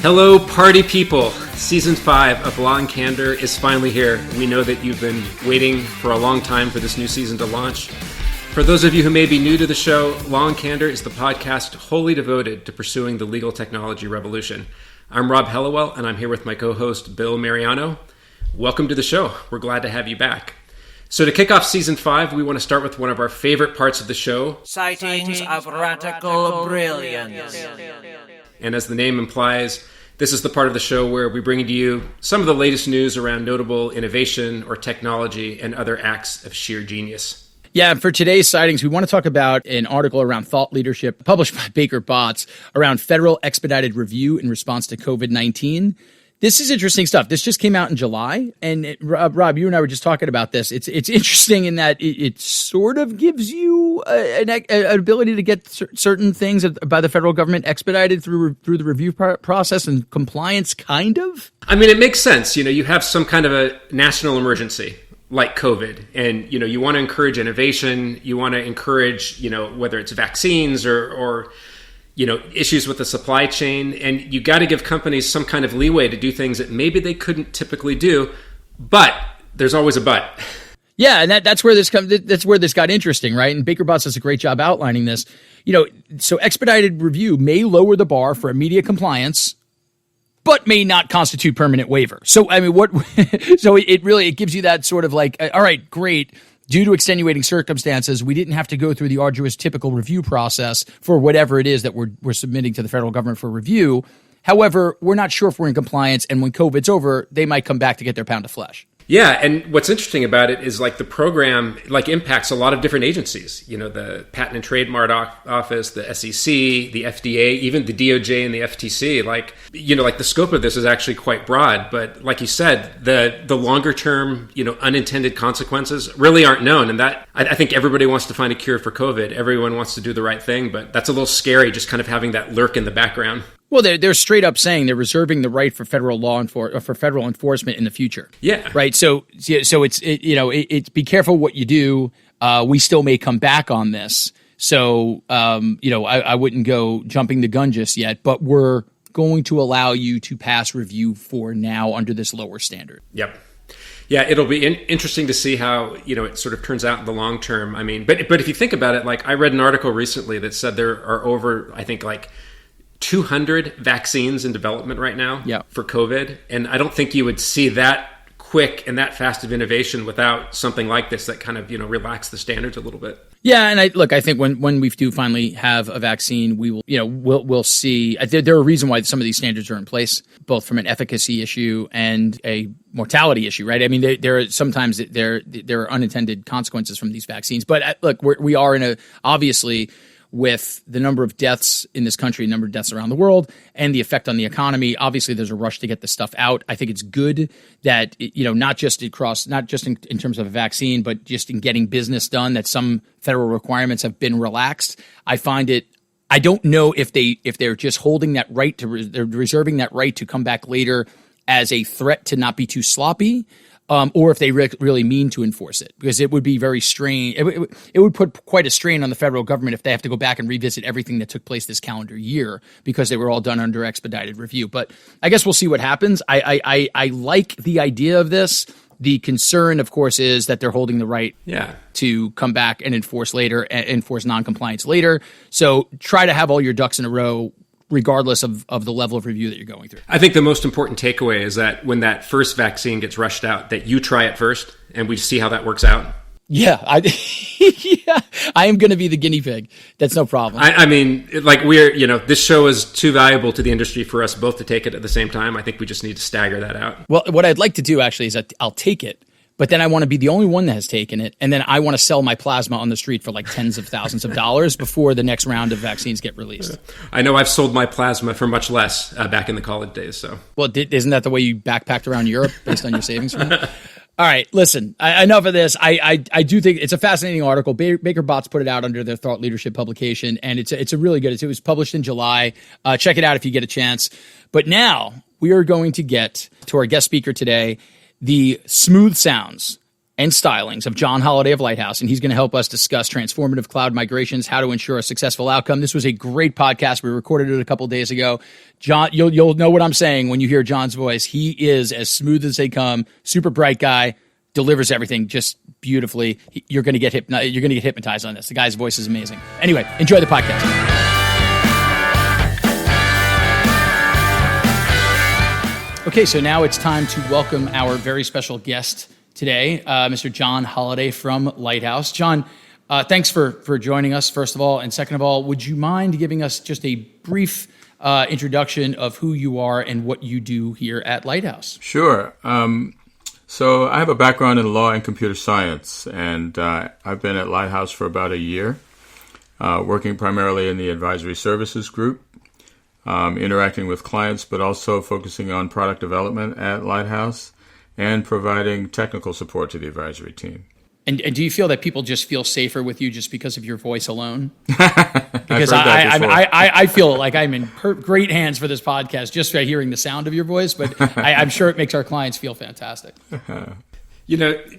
Hello, party people. Season 5 of Law Candor is finally here. We know that you've been waiting for a long time for this new season to launch. For those of you who may be new to the show, Law Candor is the podcast wholly devoted to pursuing the legal technology revolution. I'm Rob Hellewell, and I'm here with my co-host, Bill Mariano. Welcome to the show. We're glad to have you back. So to kick off Season 5, we want to start with one of our favorite parts of the show. Sightings of Radical Brilliance. And as the name implies, this is the part of the show where we bring to you some of the latest news around notable innovation or technology and other acts of sheer genius. Yeah, for today's sightings, we want to talk about an article around thought leadership published by Baker Botts around Federal Expedited review in response to COVID-19. This is interesting stuff. This just came out in July, and Rob, you and I were just talking about this. It's interesting in that it sort of gives you an ability to get certain things by the federal government expedited through the review process and compliance, kind of. I mean, it makes sense. You know, you have some kind of a national emergency like COVID, and you want to encourage innovation. You want to encourage, whether it's vaccines or issues with the supply chain, and you got to give companies some kind of leeway to do things that maybe they couldn't typically do. But there's always a but. Yeah, and that's where this got interesting, right? And Baker Botts does a great job outlining this. So expedited review may lower the bar for immediate compliance, but may not constitute permanent waiver. So I mean, it gives you that sort of like, all right, great. Due to extenuating circumstances, we didn't have to go through the arduous typical review process for whatever it is that we're submitting to the federal government for review. However, we're not sure if we're in compliance, and when COVID's over, they might come back to get their pound of flesh. Yeah, and what's interesting about it is the program impacts a lot of different agencies. The Patent and Trademark Office, the SEC, the FDA, even the DOJ and the FTC. The scope of this is actually quite broad. But like you said, the longer term, unintended consequences really aren't known. And that I think everybody wants to find a cure for COVID. Everyone wants to do the right thing, but that's a little scary, just kind of having that lurk in the background. Well, they're straight up saying they're reserving the right for federal federal enforcement in the future. Yeah. Right. So it's be careful what you do. We still may come back on this. So I wouldn't go jumping the gun just yet, but we're going to allow you to pass review for now under this lower standard. Yep. Yeah, it'll be interesting to see how it sort of turns out in the long term. I mean, but if you think about it, I read an article recently that said there are over 200 vaccines in development right now for COVID. And I don't think you would see that quick and that fast of innovation without something like this that kind of, relax the standards a little bit. Yeah. And I think when we do finally have a vaccine, we will, we'll see. There are reasons why some of these standards are in place, both from an efficacy issue and a mortality issue, right? I mean, there are sometimes there are unintended consequences from these vaccines. But look, we are obviously, with the number of deaths in this country, number of deaths around the world, and the effect on the economy, obviously there's a rush to get this stuff out. I think it's good that, not just in terms of a vaccine, but just in getting business done, that some federal requirements have been relaxed. I don't know if they're just holding that right they're reserving that right to come back later as a threat to not be too sloppy. Or if they really mean to enforce it, because it would be very strain. It would put quite a strain on the federal government if they have to go back and revisit everything that took place this calendar year because they were all done under expedited review. But I guess we'll see what happens. I like the idea of this. The concern, of course, is that they're holding the right to come back and enforce noncompliance later. So try to have all your ducks in a row, regardless of the level of review that you're going through. I think the most important takeaway is that when that first vaccine gets rushed out, that you try it first and we see how that works out. Yeah, I am going to be the guinea pig. That's no problem. I mean, this show is too valuable to the industry for us both to take it at the same time. I think we just need to stagger that out. Well, what I'd like to do actually is that I'll take it, but then I want to be the only one that has taken it. And then I want to sell my plasma on the street for tens of thousands of dollars before the next round of vaccines get released. I know I've sold my plasma for much less back in the college days. So, well, isn't that the way you backpacked around Europe based on your savings from it? All right, listen, enough of this. I do think it's a fascinating article. Baker Botts put it out under their thought leadership publication, and it's a really good. It was published in July. Check it out if you get a chance. But now we are going to get to our guest speaker today, the smooth sounds and stylings of John Holliday of Lighthouse, and he's going to help us discuss transformative cloud migrations, how to ensure a successful outcome. This was a great podcast. We recorded it a couple days ago. John, you'll know what I'm saying when you hear John's voice. He is as smooth as they come, super bright guy, delivers everything just beautifully. You're going to get hypnotized on this. The guy's voice is amazing. Anyway, enjoy the podcast. Okay, so now it's time to welcome our very special guest today, Mr. John Holliday from Lighthouse. John, thanks for joining us, first of all. And second of all, would you mind giving us just a brief introduction of who you are and what you do here at Lighthouse? Sure. So I have a background in law and computer science, and I've been at Lighthouse for about a year, working primarily in the advisory services group. Interacting with clients, but also focusing on product development at Lighthouse and providing technical support to the advisory team. And do you feel that people just feel safer with you just because of your voice alone? Because I feel like I'm in great hands for this podcast just by hearing the sound of your voice, but I'm sure it makes our clients feel fantastic.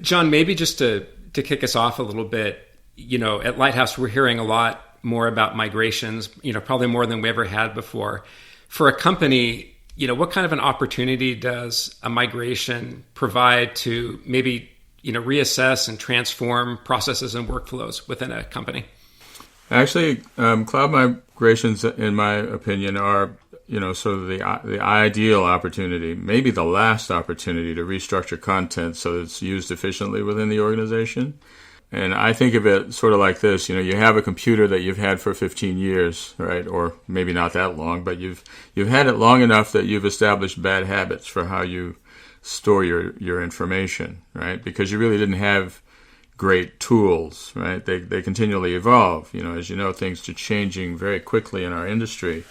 John, maybe just to kick us off a little bit, at Lighthouse, we're hearing a lot more about migrations, probably more than we ever had before. For a company, what kind of an opportunity does a migration provide to maybe, reassess and transform processes and workflows within a company? Actually, cloud migrations, in my opinion, are, sort of the ideal opportunity, maybe the last opportunity to restructure content so that it's used efficiently within the organization. And I think of it sort of like this, you have a computer that you've had for 15 years, right? Or maybe not that long, but you've had it long enough that you've established bad habits for how you store your information, right? Because you really didn't have great tools, right? They continually evolve. As you know, things are changing very quickly in our industry.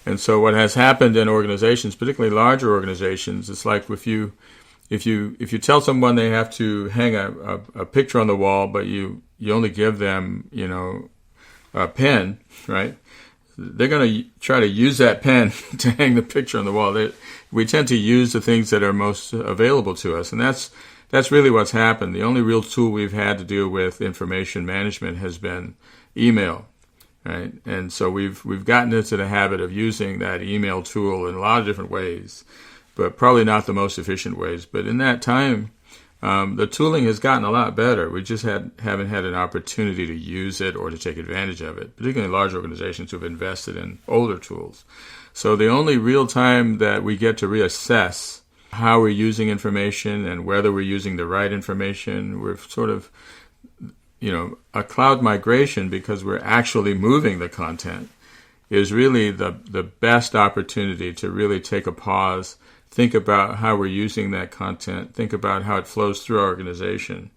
And so what has happened in organizations, particularly larger organizations, it's like if you tell someone they have to hang a picture on the wall, but you only give them, a pen, right? They're going to try to use that pen to hang the picture on the wall. We tend to use the things that are most available to us, and that's really what's happened. The only real tool we've had to deal with information management has been email, right? And so we've gotten into the habit of using that email tool in a lot of different ways, but probably not the most efficient ways. But in that time, the tooling has gotten a lot better. We just haven't had an opportunity to use it or to take advantage of it, particularly large organizations who have invested in older tools. So the only real time that we get to reassess how we're using information and whether we're using the right information, we're sort of, a cloud migration, because we're actually moving the content, is really the best opportunity to really take a pause, think about how we're using that content, think about how it flows through our organization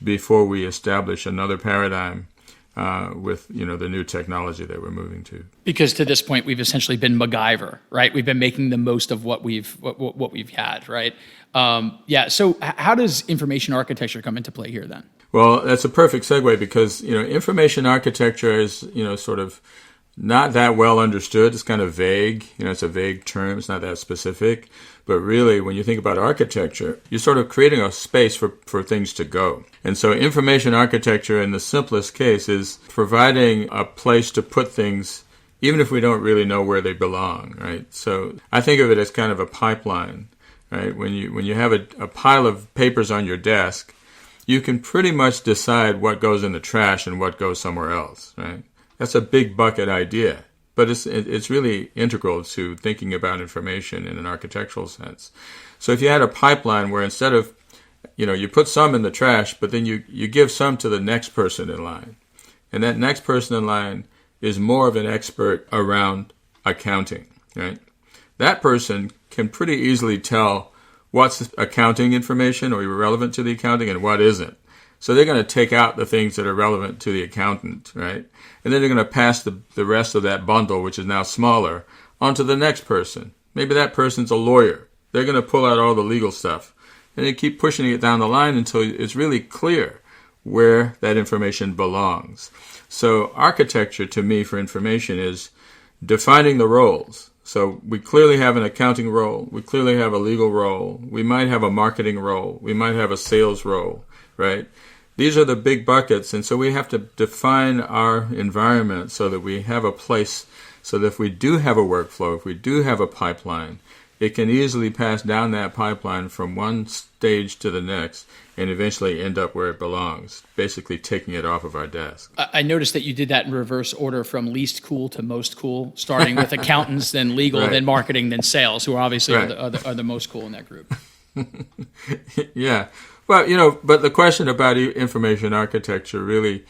before we establish another paradigm with the new technology that we're moving to. Because to this point, we've essentially been MacGyver, right? We've been making the most of what we've had, right? So how does information architecture come into play here then? Well, that's a perfect segue, because information architecture is sort of not that well understood. It's kind of vague. It's a vague term. It's not that specific. But really, when you think about architecture, you're sort of creating a space for things to go. And so information architecture, in the simplest case, is providing a place to put things, even if we don't really know where they belong, right? So I think of it as kind of a pipeline, right? When you have a pile of papers on your desk, you can pretty much decide what goes in the trash and what goes somewhere else, right? That's a big bucket idea, but it's really integral to thinking about information in an architectural sense. So if you had a pipeline where instead of, you put some in the trash, but then you give some to the next person in line, and that next person in line is more of an expert around accounting, right? That person can pretty easily tell what's accounting information or relevant to the accounting and what isn't. So they're going to take out the things that are relevant to the accountant, right? And then they're going to pass the rest of that bundle, which is now smaller, onto the next person. Maybe that person's a lawyer. They're going to pull out all the legal stuff. And they keep pushing it down the line until it's really clear where that information belongs. So architecture, to me, for information is defining the roles. So we clearly have an accounting role. We clearly have a legal role. We might have a marketing role. We might have a sales role. right? These are the big buckets, and so we have to define our environment so that we have a place, so that if we do have a workflow, if we do have a pipeline, it can easily pass down that pipeline from one stage to the next and eventually end up where it belongs, basically taking it off of our desk. I noticed that you did that in reverse order from least cool to most cool, starting with accountants, then legal, Right. then marketing, then sales, who obviously Right. are the most cool in that group. Yeah. Well, but the question about information architecture really,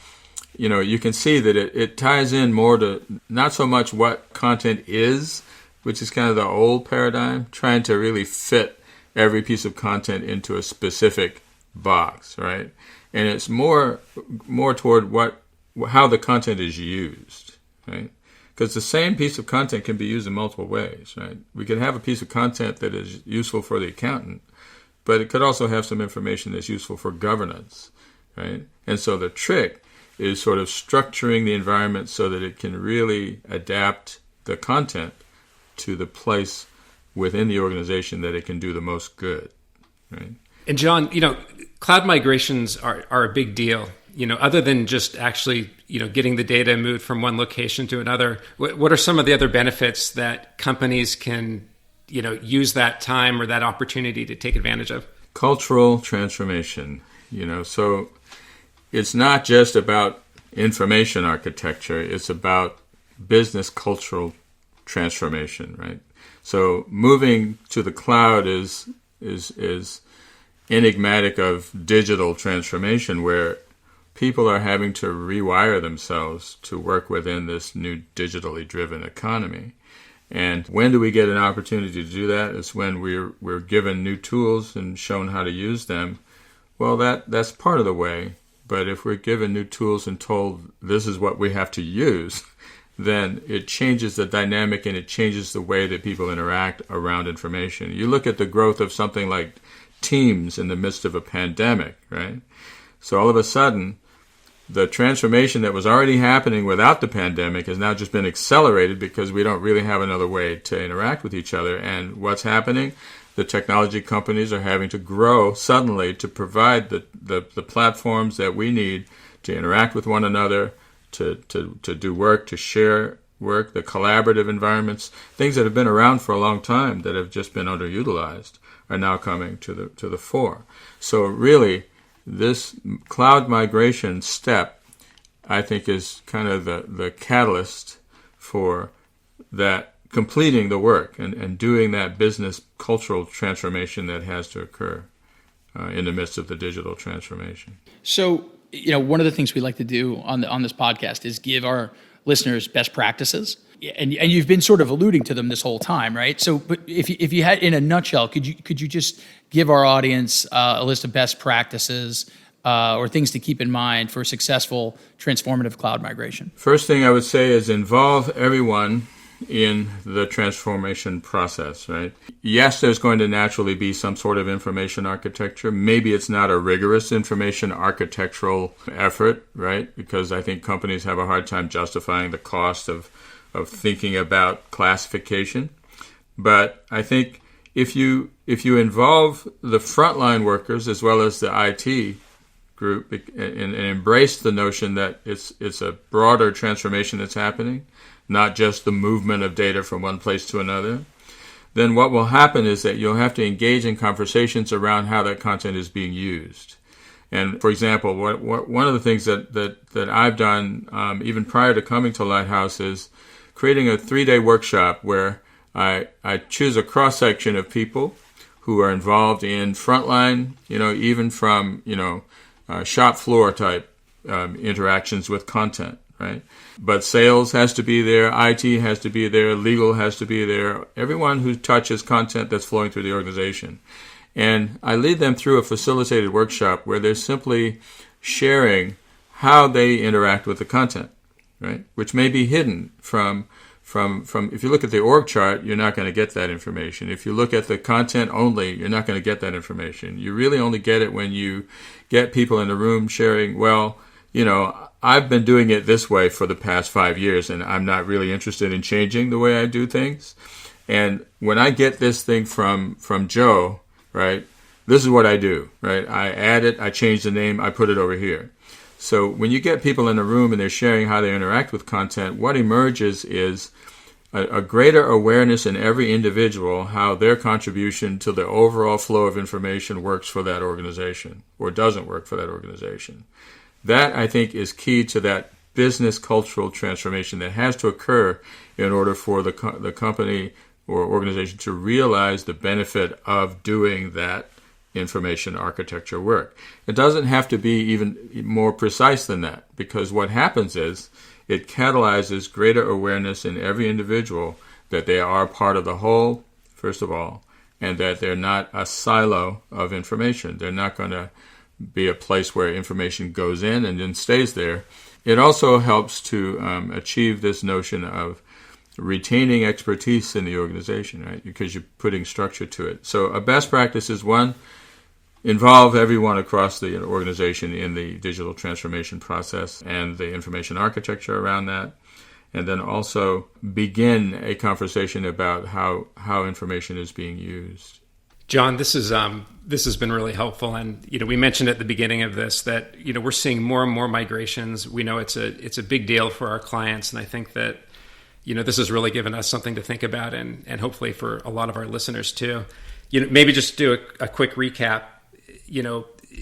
you can see that it ties in more to not so much what content is, which is kind of the old paradigm, trying to really fit every piece of content into a specific box, right? And it's more toward how the content is used, right? Because the same piece of content can be used in multiple ways, right? We could have a piece of content that is useful for the accountant, but it could also have some information that's useful for governance, right? And so the trick is sort of structuring the environment so that it can really adapt the content to the place within the organization that it can do the most good, right? And John, cloud migrations are a big deal. Other than just actually, getting the data moved from one location to another, what are some of the other benefits that companies can, use that time or that opportunity to take advantage of? Cultural transformation, so it's not just about information architecture, it's about business cultural transformation, right? So moving to the cloud is enigmatic of digital transformation, where people are having to rewire themselves to work within this new digitally driven economy. And when do we get an opportunity to do that? It's when we're given new tools and shown how to use them. Well, that's part of the way. But if we're given new tools and told this is what we have to use, then it changes the dynamic and it changes the way that people interact around information. You look at the growth of something like Teams in the midst of a pandemic, right? So all of a sudden, the transformation that was already happening without the pandemic has now just been accelerated because we don't really have another way to interact with each other. And what's happening? The technology companies are having to grow suddenly to provide the platforms that we need to interact with one another, to do work, to share work, the collaborative environments, things that have been around for a long time that have just been underutilized are now coming to the fore. So really, this cloud migration step, I think, is kind of the catalyst for that, completing the work and doing that business cultural transformation that has to occur in the midst of the digital transformation. So, one of the things we like to do on this podcast is give our listeners best practices, and you've been sort of alluding to them this whole time, right? So, but if you had, in a nutshell, could you just give our audience a list of best practices or things to keep in mind for successful transformative cloud migration? First thing I would say is involve everyone in the transformation process, right? Yes, there's going to naturally be some sort of information architecture. Maybe it's not a rigorous information architectural effort, right? Because I think companies have a hard time justifying the cost of thinking about classification. But I think if you involve the frontline workers as well as the IT group and embrace the notion that it's a broader transformation that's happening, not just the movement of data from one place to another, then what will happen is that you'll have to engage in conversations around how that content is being used. And for example, one of the things that I've done even prior to coming to Lighthouse is creating a 3-day workshop where I choose a cross-section of people who are involved in frontline, even from, shop floor type interactions with content, right? But sales has to be there, IT has to be there, legal has to be there, everyone who touches content that's flowing through the organization. And I lead them through a facilitated workshop where they're simply sharing how they interact with the content, right? Which may be hidden from if you look at the org chart, you're not going to get that information. If you look at the content only, you're not going to get that information. You really only get it when you get people in the room sharing, well, I've been doing it this way for the past 5 years, and I'm not really interested in changing the way I do things. And when I get this thing from Joe, right, This is what I do, right? I add it, I change the name, I put it over here. So when you get people in a room and they're sharing how they interact with content, what emerges is a greater awareness in every individual how their contribution to the overall flow of information works for that organization or doesn't work for that organization. That, I think, is key to that business cultural transformation that has to occur in order for the company or organization to realize the benefit of doing that information architecture work. It doesn't have to be even more precise than that, because what happens is it catalyzes greater awareness in every individual that they are part of the whole, first of all, and that they're not a silo of information. They're not going to be a place where information goes in and then stays there. It also helps to achieve this notion of retaining expertise in the organization, right? Because you're putting structure to it. So a best practice is, one, involve everyone across the organization in the digital transformation process and the information architecture around that. And then also begin a conversation about how information is being used. John, this has been really helpful, and we mentioned at the beginning of this that we're seeing more and more migrations. We know it's a big deal for our clients, and I think that this has really given us something to think about, and hopefully for a lot of our listeners too. Maybe just do a quick recap.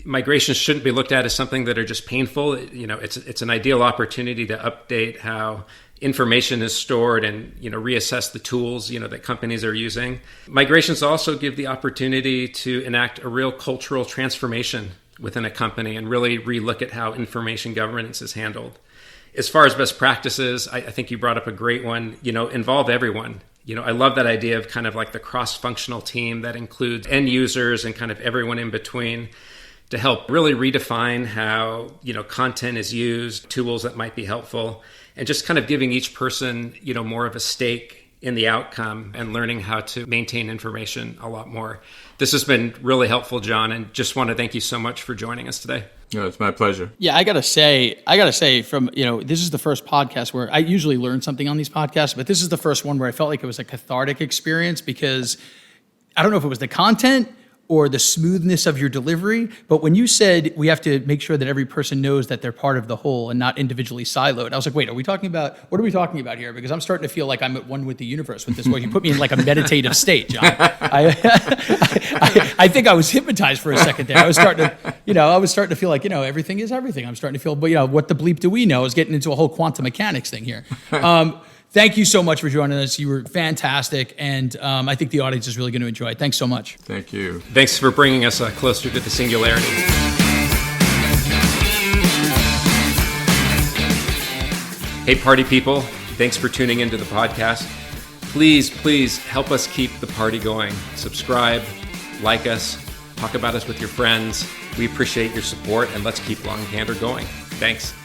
Migrations shouldn't be looked at as something that are just painful. It's an ideal opportunity to update how information is stored and reassess the tools that companies are using. Migrations also give the opportunity to enact a real cultural transformation within a company and really relook at how information governance is handled. As far as best practices, I think you brought up a great one. Involve everyone. I love that idea of kind of like the cross-functional team that includes end users and kind of everyone in between to help really redefine how, content is used, tools that might be helpful, and just kind of giving each person, more of a stake in the outcome and learning how to maintain information a lot more. This has been really helpful, John, and just want to thank you so much for joining us today. No, it's my pleasure. Yeah, I gotta say from, this is the first podcast where I usually learn something on these podcasts, but this is the first one where I felt like it was a cathartic experience, because I don't know if it was the content or the smoothness of your delivery, but when you said we have to make sure that every person knows that they're part of the whole and not individually siloed, I was like, wait, what are we talking about here? Because I'm starting to feel like I'm at one with the universe with this way. You put me in like a meditative state, John. I think I was hypnotized for a second there. I was starting to feel like, everything is everything. I'm starting to feel, but what the bleep do we know is getting into a whole quantum mechanics thing here. Thank you so much for joining us. You were fantastic, and I think the audience is really going to enjoy it. Thanks so much. Thank you. Thanks for bringing us closer to the singularity. Hey, party people. Thanks for tuning into the podcast. Please help us keep the party going. Subscribe, like us, talk about us with your friends. We appreciate your support, and let's keep Law Candor going. Thanks.